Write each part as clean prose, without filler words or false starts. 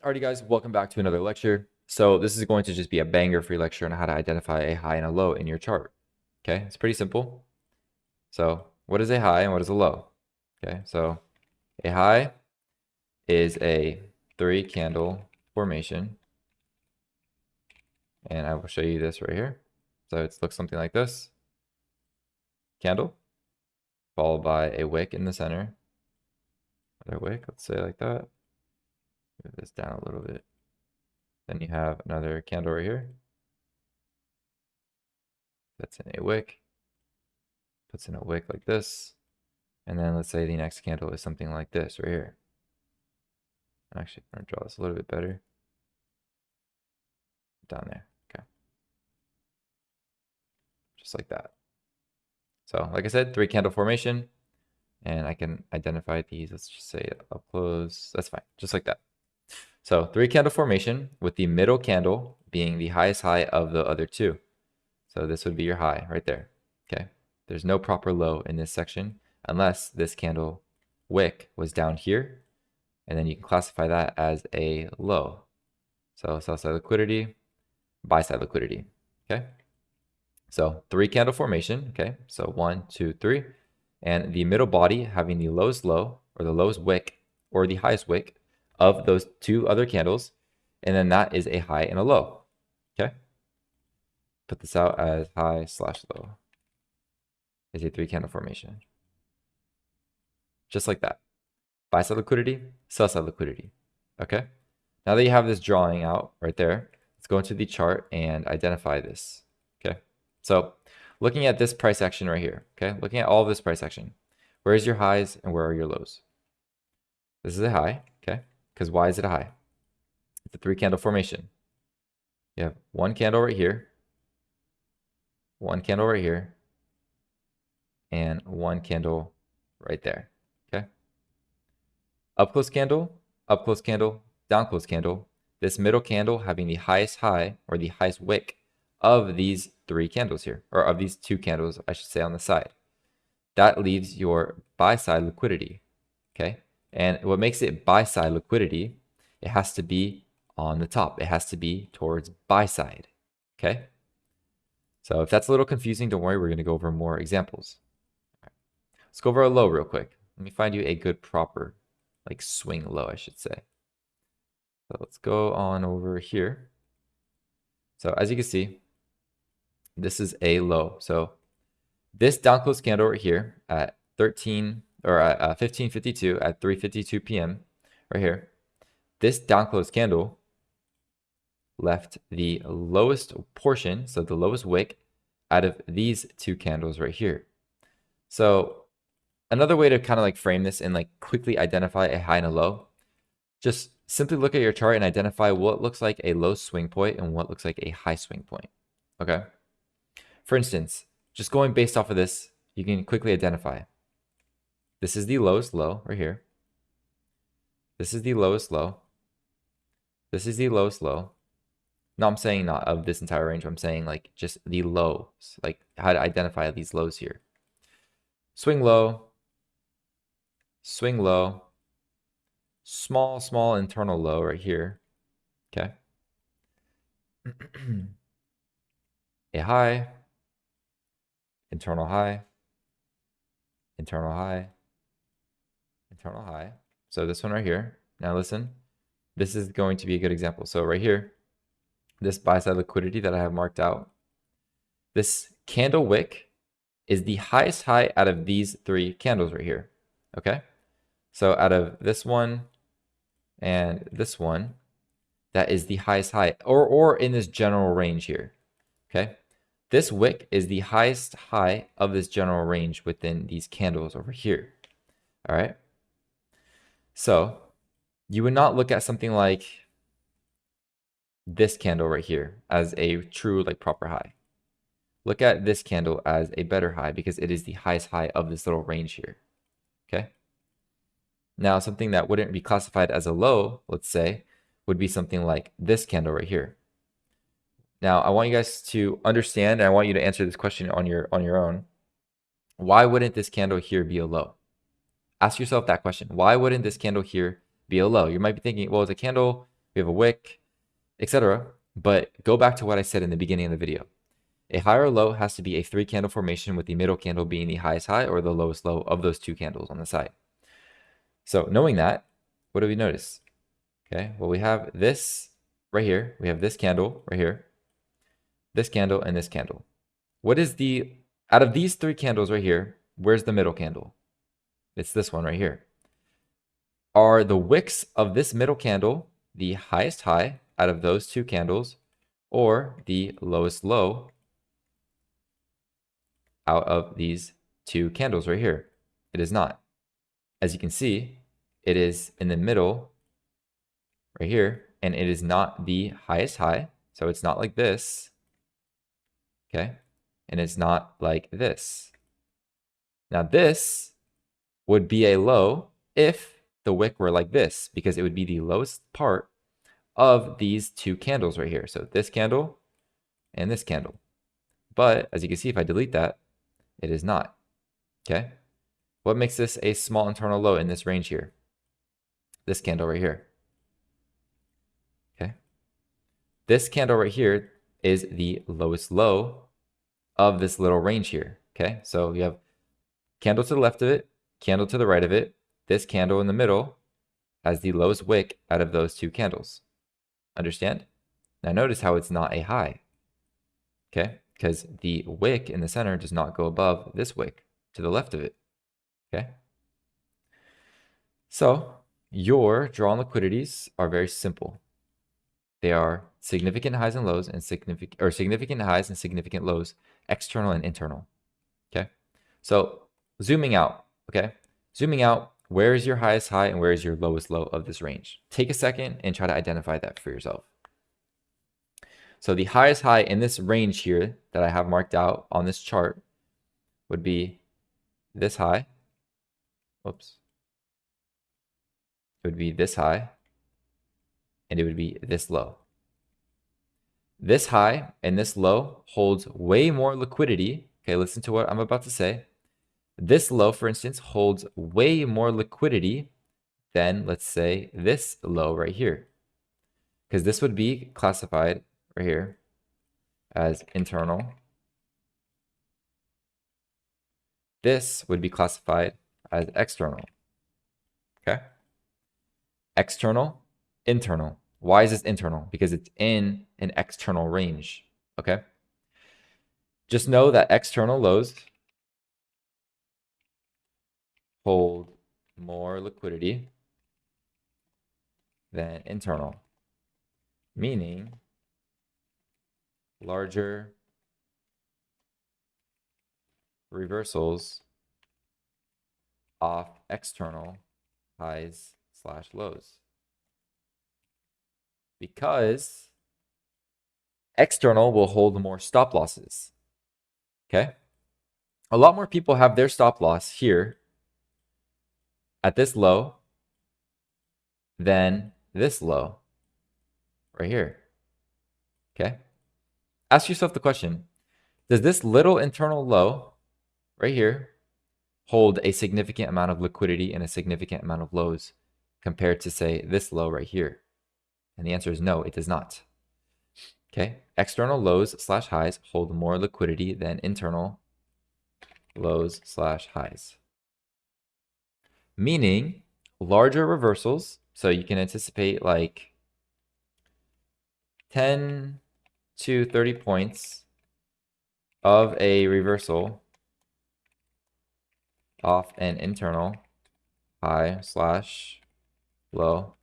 Alrighty guys, welcome back to another lecture. So this is going to just be a banger free lecture on how to identify a high and a low in your chart. Okay, it's pretty simple. So what is a high and what is a low? Okay, so a high is a 3-candle formation. And I will show you this right here. So it looks something like this. Candle, followed by a wick in the center. Another wick, let's say like that. Move this down a little bit. Then you have another candle right here. That's in a wick. Puts in a wick like this. And then let's say the next candle is something like this right here. Actually, I'm going to draw this a little bit better. Down there. Okay. Just like that. So like I said, 3-candle formation. And I can identify these. Let's just say up close. That's fine. Just like that. So 3-candle formation with the middle candle being the highest high of the other two. So this would be your high right there. Okay. There's no proper low in this section unless this candle wick was down here. And then you can classify that as a low. So sell side liquidity, buy side liquidity. Okay. So 3-candle formation. Okay. So 1, 2, 3. And the middle body having the lowest low or the lowest wick or the highest wick of those two other candles. And then that is a high and a low. Okay. Put this out as high slash low. Is a 3-candle formation. Just like that. Buy side liquidity, sell side liquidity. Okay. Now that you have this drawing out right there, let's go into the chart and identify this. Okay. So looking at this price action right here. Okay. Looking at all of this price action. Where is your highs and where are your lows? This is a high. Okay. Because why is it a high? It's a 3-candle formation. You have one candle right here, one candle right here, and one candle right there. Okay. Up close candle, down close candle. This middle candle having the highest high or the highest wick of these 3 candles here, or of these 2 candles, I should say, on the side. That leaves your buy side liquidity. Okay. And what makes it buy side liquidity, it has to be on the top. It has to be towards buy side. Okay. So if that's a little confusing, don't worry. We're going to go over more examples. All right. Let's go over a low real quick. Let me find you a good proper, like swing low, I should say. So let's go on over here. So as you can see, this is a low. So this down close candle right here at 13 or at 15:52 at 3:52 p.m. right here, this down close candle left the lowest portion, so the lowest wick out of these 2 candles right here. So another way to kind of like frame this and like quickly identify a high and a low, just simply look at your chart and identify what looks like a low swing point and what looks like a high swing point. Okay. For instance, just going based off of this, you can quickly identify. This is the lowest low right here. This is the lowest low. This is the lowest low. No, I'm saying not of this entire range. I'm saying like just the lows, like how to identify these lows here. Swing low, small internal low right here. Okay. A high, internal high, internal high, internal high. So this one right here. Now listen, this is going to be a good example. So right here, this buy side liquidity that I have marked out, this candle wick is the highest high out of these 3 candles right here. Okay. So out of this one and this one, that is the highest high or in this general range here. Okay. This wick is the highest high of this general range within these candles over here. All right. So you would not look at something like this candle right here as a true like proper high. Look at this candle as a better high because it is the highest high of this little range here. Okay. Now something that wouldn't be classified as a low, let's say, would be something like this candle right here. Now I want you guys to understand, and I want you to answer this question on your own. Why wouldn't this candle here be a low? Ask yourself that question. Why wouldn't this candle here be a low? You might be thinking, well, it's a candle we have a wick, etc. But go back to what I said in the beginning of the video. A high or low has to be a 3-candle formation with the middle candle being the highest high or the lowest low of those 2 candles on the side. So knowing that, what do we notice? Okay, well, we have this right here. We have this candle right here, this candle, and this candle. What is out of these 3 candles right here, where's the middle candle? It's this one right here. Are the wicks of this middle candle the highest high out of those 2 candles or the lowest low out of these 2 candles right here? It is not. As you can see, it is in the middle right here, and it is not the highest high. So it's not like this, okay? And it's not like this. Now this would be a low if the wick were like this, because it would be the lowest part of these 2 candles right here. So this candle and this candle. But as you can see, if I delete that, it is not, okay? What makes this a small internal low in this range here? This candle right here, okay? This candle right here is the lowest low of this little range here, okay? So you have candle to the left of it, candle to the right of it. This candle in the middle has the lowest wick out of those 2 candles. Understand? Now notice how it's not a high, okay? Because the wick in the center does not go above this wick to the left of it, okay? So your drawn liquidities are very simple. They are significant highs and lows and significant highs and significant lows, external and internal, okay? So zooming out, okay? Zooming out, where is your highest high and where is your lowest low of this range? Take a second and try to identify that for yourself. So the highest high in this range here that I have marked out on this chart would be this high. Whoops. It would be this high, and it would be this low. This high and this low holds way more liquidity. Okay, listen to what I'm about to say. This low, for instance, holds way more liquidity than, let's say, this low right here. Because this would be classified right here as internal. This would be classified as external. Okay? External, internal. Why is this internal? Because it's in an external range. Okay? Just know that external lows hold more liquidity than internal, meaning larger reversals off external highs / lows. Because external will hold more stop losses. Okay? A lot more people have their stop loss here at this low than this low right here. Okay? Ask yourself the question, does this little internal low right here hold a significant amount of liquidity and a significant amount of lows compared to, say, this low right here? And the answer is no, it does not. Okay? External lows / highs hold more liquidity than internal lows / highs. Meaning larger reversals, so you can anticipate like 10 to 30 points of a reversal off an internal high / low,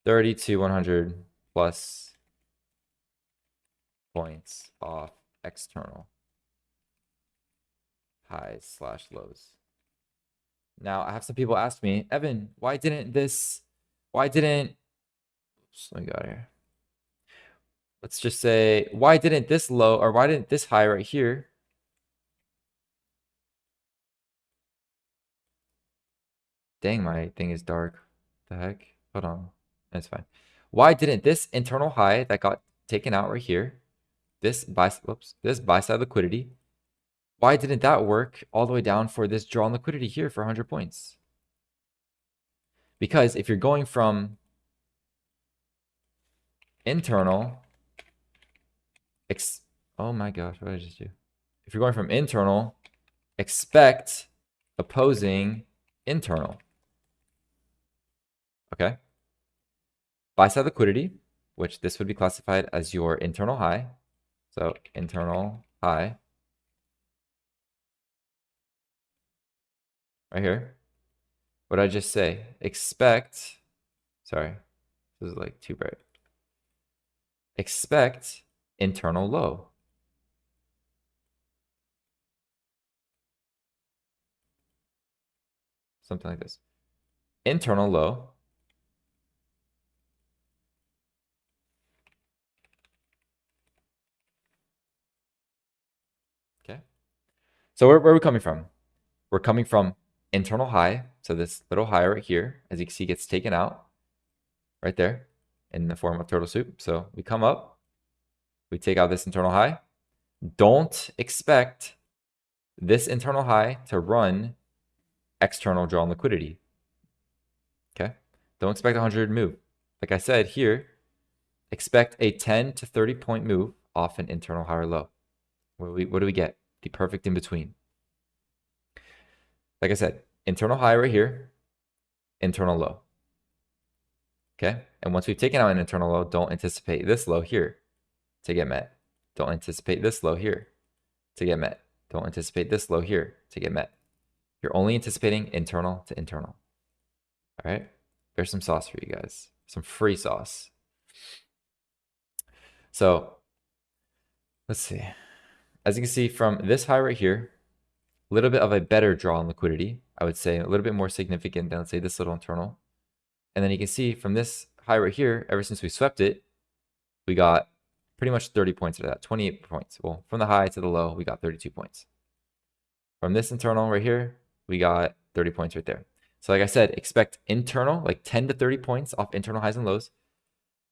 30 to 100 plus points off external highs / lows. Now, I have some people ask me, Evan, why didn't, oops, let me go out here. Let's just say, why didn't this low, or why didn't this high right here dang, my thing is dark. The heck? Hold on. That's fine. Why didn't this internal high that got taken out right here, this buy side liquidity, why didn't that work all the way down for this drawn liquidity here for 100 points? Because if you're going from internal, oh my gosh, what did I just do? If you're going from internal, expect opposing internal. Okay. Buy side liquidity, which this would be classified as your internal high. So internal high right here. What did I just say? Expect, sorry, this is like too bright. Expect internal low. Something like this. Internal low. Okay. So where are we coming from? We're coming from internal high. So this little high right here, as you can see, gets taken out right there in the form of turtle soup. So we come up, we take out this internal high. Don't expect this internal high to run external drawn liquidity. Okay. Don't expect 100 move. Like I said here, expect a 10 to 30 point move off an internal high or low. What do we get? The perfect in between. Like I said, internal high right here, internal low. Okay. And once we've taken out an internal low, don't anticipate this low here to get met. Don't anticipate this low here to get met. Don't anticipate this low here to get met. You're only anticipating internal to internal. All right. There's some sauce for you guys. Some free sauce. So let's see. As you can see from this high right here, a little bit of a better draw on liquidity. I would say a little bit more significant than, let's say, this little internal. And then you can see from this high right here, ever since we swept it, we got pretty much 30 points out of that, 28 points. Well, from the high to the low, we got 32 points. From this internal right here, we got 30 points right there. So like I said, expect internal, like 10 to 30 points off internal highs and lows.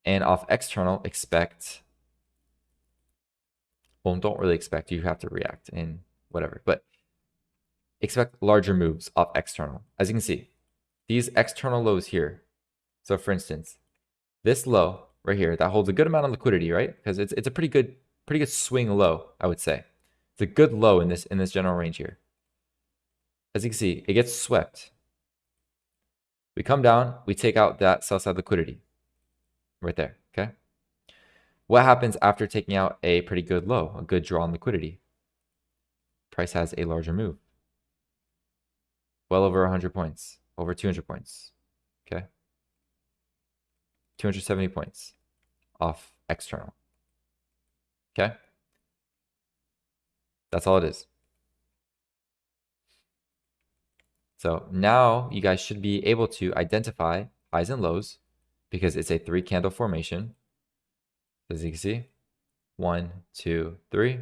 And off external, expect, well, don't really expect, you have to react and whatever. But expect larger moves off external. As you can see, these external lows here. So for instance, this low right here, that holds a good amount of liquidity, right? Because it's a pretty good swing low, I would say. It's a good low in this general range here. As you can see, it gets swept. We come down, we take out that sell side liquidity right there, okay? What happens after taking out a pretty good low, a good draw on liquidity? Price has a larger move. Well over 100 points, over 200 points, okay? 270 points off external, okay? That's all it is. So now you guys should be able to identify highs and lows because it's a 3 candle formation. As you can see, 1, 2, 3.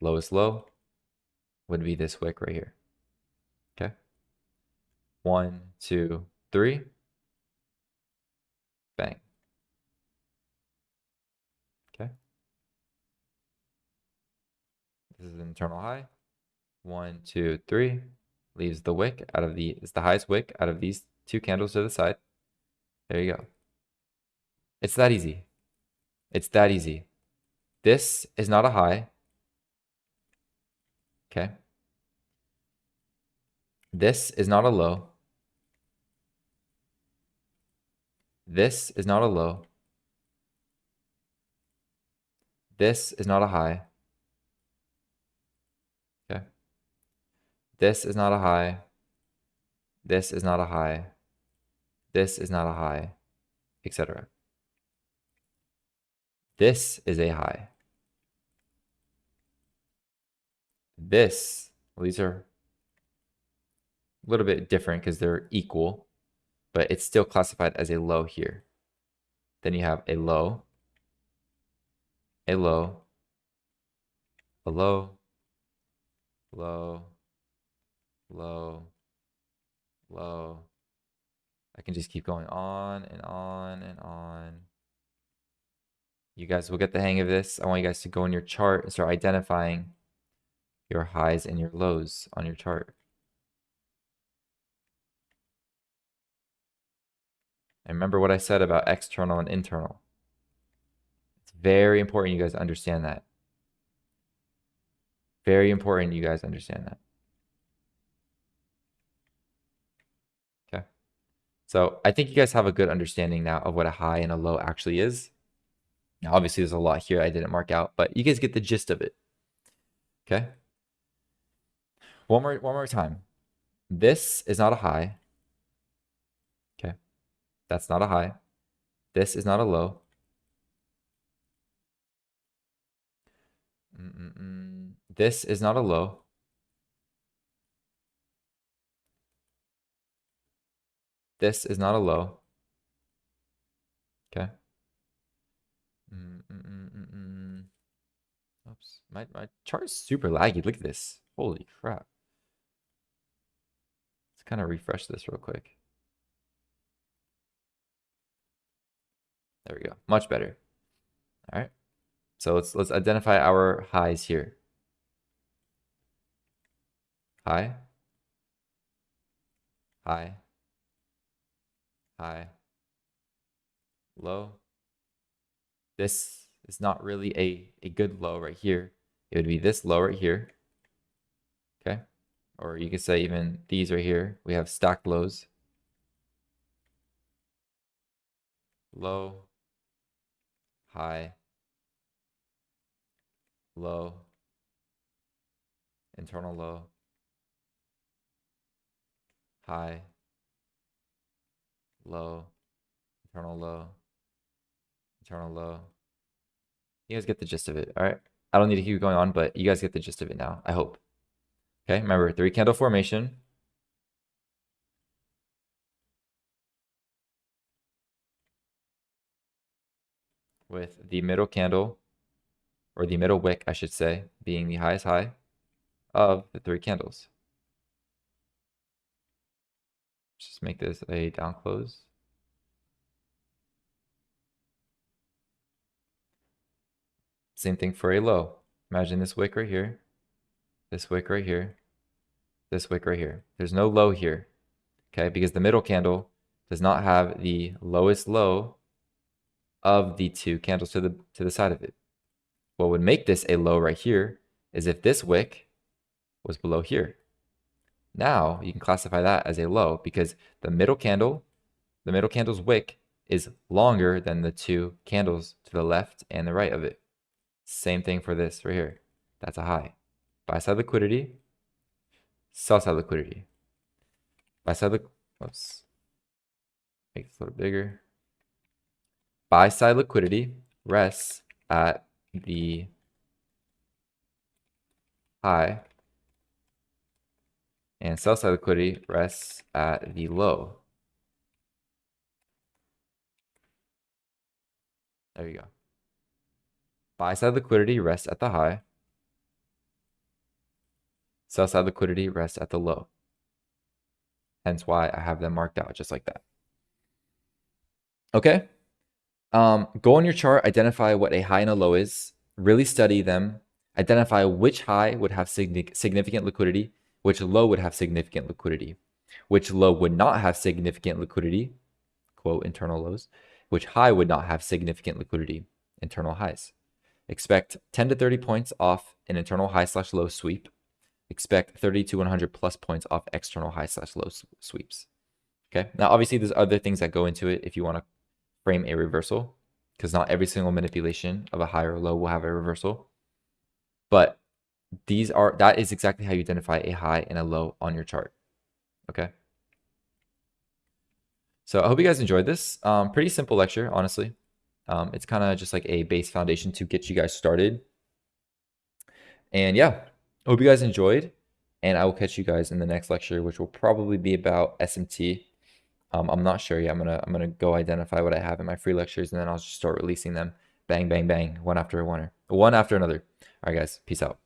Lowest low would be this wick right here. Okay. 1, 2, 3. Bang. Okay. This is an internal high. 1, 2, 3. Leaves the wick out of it's the highest wick out of these 2 candles to the side. There you go. It's that easy. It's that easy. This is not a high. Okay. This is not a low. This is not a low. This is not a high. Okay. This is not a high. This is not a high. This is not a high, etc. This is a high. Well, these are a little bit different because they're equal, but it's still classified as a low here. Then you have a low, a low, a low, low, low, low. I can just keep going on and on and on. You guys will get the hang of this. I want you guys to go in your chart and start identifying your highs and your lows on your chart. And remember what I said about external and internal. Very important you guys understand that. Very important you guys understand that. Okay. So I think you guys have a good understanding now of what a high and a low actually is. Now, obviously, there's a lot here I didn't mark out, but you guys get the gist of it. Okay. One more time. This is not a high. Okay. That's not a high. This is not a low. This is not a low. This is not a low. Okay. Oops. My chart is super laggy. Look at this. Holy crap. Let's kind of refresh this real quick. There we go. Much better. All right. So let's identify our highs here. High. High. High. Low. This is not really a good low right here. It would be this low right here. Okay. Or you could say even these right here. We have stacked lows. Low. High. Low. Internal low. High. Low. Internal low. Internal low. You guys get the gist of it, all right? I don't need to keep going on, but you guys get the gist of it now, I hope. Okay, remember, 3-candle formation. With the middle candle, or the middle wick, I should say, being the highest high of the 3 candles. Just make this a down close. Same thing for a low. Imagine this wick right here, this wick right here, this wick right here. There's no low here, okay? Because the middle candle does not have the lowest low of the 2 candles to the side of it. What would make this a low right here is if this wick was below here. Now you can classify that as a low because the middle candle's wick is longer than the 2 candles to the left and the right of it. Same thing for this right here. That's a high. Buy side liquidity, sell side liquidity. Buy side oops. Make this a little bigger. Buy side liquidity rests at the high, and sell side liquidity rests at the low. There you go. Buy side liquidity rests at the high. Sell side liquidity rests at the low. Hence why I have them marked out just like that. Okay. Go on your chart, identify what a high and a low is, really study them, identify which high would have significant liquidity, which low would have significant liquidity, which low would not have significant liquidity, quote, internal lows, which high would not have significant liquidity, internal highs. Expect 10 to 30 points off an internal high/low sweep. Expect 30 to 100 plus points off external high/low sweeps. Okay. Now, obviously, there's other things that go into it if you want to frame a reversal, because not every single manipulation of a high or low will have a reversal. But that is exactly how you identify a high and a low on your chart. Okay. So I hope you guys enjoyed this. Pretty simple lecture, honestly. It's kind of just like a base foundation to get you guys started. And yeah, I hope you guys enjoyed. And I will catch you guys in the next lecture, which will probably be about SMT. I'm not sure yet. I'm gonna go identify what I have in my free lectures, and then I'll just start releasing them. Bang, bang, bang, one after another. All right, guys, peace out.